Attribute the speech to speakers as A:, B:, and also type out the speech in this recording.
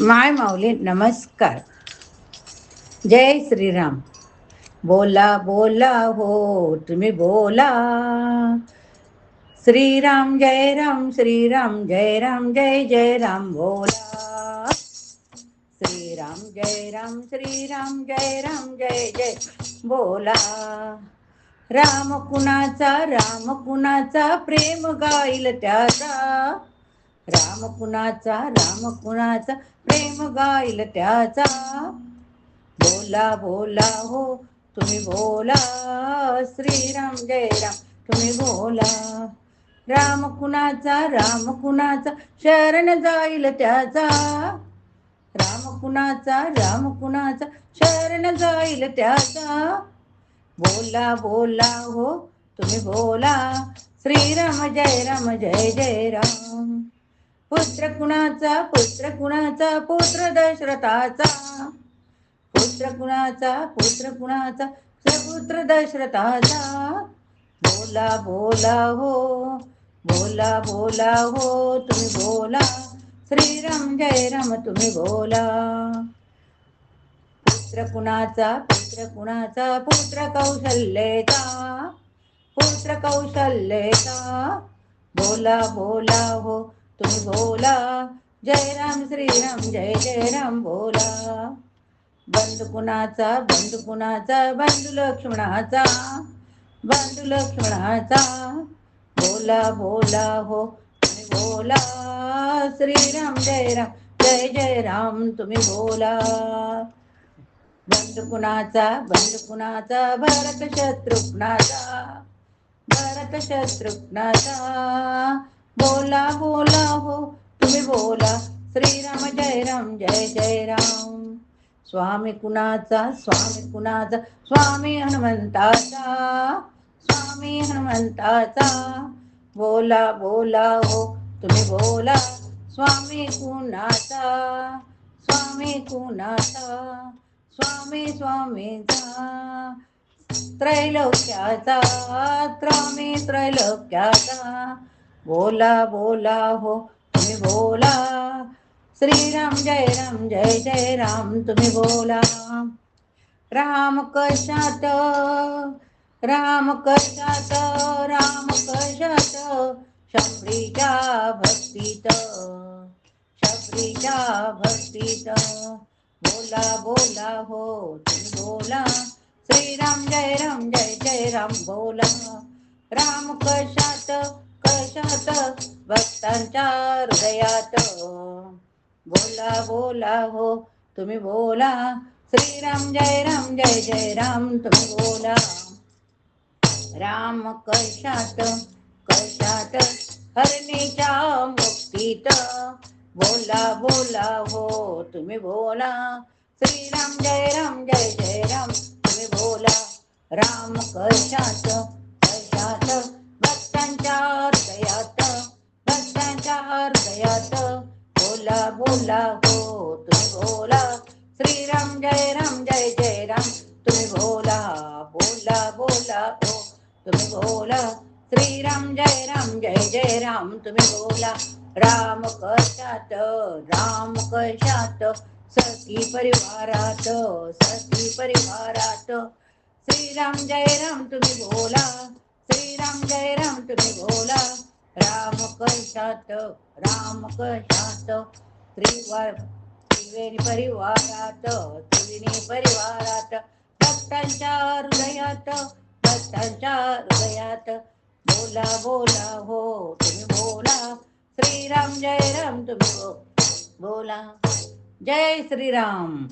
A: माय माऊली नमस्कार. जय श्रीराम. बोला बोला हो तुम्ही बोला. श्रीराम जय राम श्रीराम जय राम जय जय राम बोला. श्रीराम जय राम श्रीराम जय राम जय जय बोला. राम कुणाचा प्रेम गाईल त्याचा. राम कुणाचा प्रेम गाईल त्याचा. बोला बोला हो तुम्ही बोला. श्रीराम जय राम तुम्ही बोला. राम कुणाचा शरण जाईल त्याचा. राम कुणाचा शरण जाईल त्याचा. बोला बोला हो तुम्ही बोला. श्रीराम जय जय राम. पुत्र कुणाचा पुत्र दशरथाचा. पुत्र कुणाचा सपुत्र दशरथाचा. बोला बोला हो तुम्ही बोला. श्रीराम जय राम तुम्ही बोला. पुत्र कुणाचा पुत्र कौशल्येचा. बोला बोला हो तुम्ही बोला. जय राम श्रीराम जय जय राम बोला. बंधू कुणाचा बंधू लक्ष्मणाचा. बोला बोला हो तुम्ही बोला. श्रीराम जय राम तुम्ही बोला. बंधू कुणाचा भरत शत्रुघ्नाचा. बोला बोला हो तुम्ही बोला. श्रीराम जय जय राम. स्वामी कुणाचा स्वामी हनुमंताचा. बोला बोला हो तुम्ही बोला. स्वामी स्वामीचा. त्रैलोक्याचा बोला बोला हो तुम्ही बोला. श्रीराम जय जय राम तुम्ही बोला. राम कशात शबरीच्या भक्तीत. बोला बोला हो तुम्ही बोला. श्रीराम जय जय राम बोला. राम कशात भक्तांच्या हृदयात. बोला बोला हो तुम्ही बोला. श्रीराम जय जय राम तुम्ही बोला. राम कशात हरणीच्या मुक्तीत. बोला बोला हो तुम्ही बोला. श्रीराम जय जय राम तुम्ही बोला. राम कशात भक्तांच्या हृदयात. बोला बोला हो तुम्ही बोला. श्रीराम जय जय राम तुम्ही बोला. बोला बोला हो तुम्ही बोला. श्रीराम जय जय राम तुम्ही बोला. राम कशात सखी परिवारात. श्रीराम जय राम तुम्ही बोला. श्रीराम जय राम तुम्ही बोला. राम कशात त्रिवेणी परिवारात. भक्तांच्या हृदयात. बोला बोला हो तुम्ही बोला. श्रीराम जय राम तुम्ही बोला. जय श्रीराम.